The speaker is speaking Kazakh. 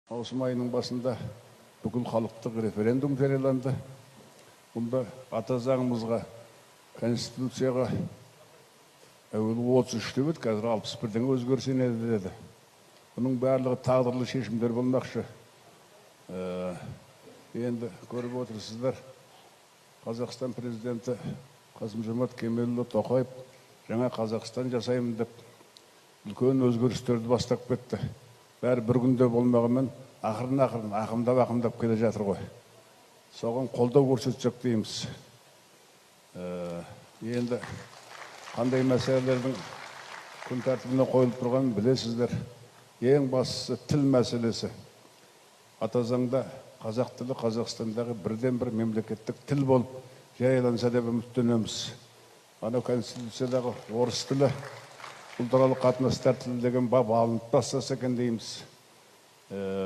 Маусым айының басында бүкіл халықтық референдум жарияланды. Бұнда ата заңымызға, конституцияға әуелі 33 еді, қазір 61-ден өзгеріс енеді деді. Бұның барлығы тағдырлы шешімдер болмақшы. Енді көріп отырсыздар, Қазақстан президенті Қасым-Жомарт Кемелұлы Тоқаев жаңа Қазақстан жасаймын деп үлкен өзгерістерді бастап кетті. Бәрі бір күнде болмағанмен ақырын ақымдап келе жатыр ғой. Соған қолдау көрсетсек дейміз. Енді қандай мәселелердің күн тәртібіне қойылып тұрғанын білесіздер. Ең бастысы тіл мәселесі. Ата заңда қазақ тілі Қазақстандағы бірден-бір мемлекеттік тіл болып жарияланса деп үміттенеміз. Ана конституциядағы орыс тілі ұлтаралық қатынастар тілі деген бап алынып тастаса екен дейміз.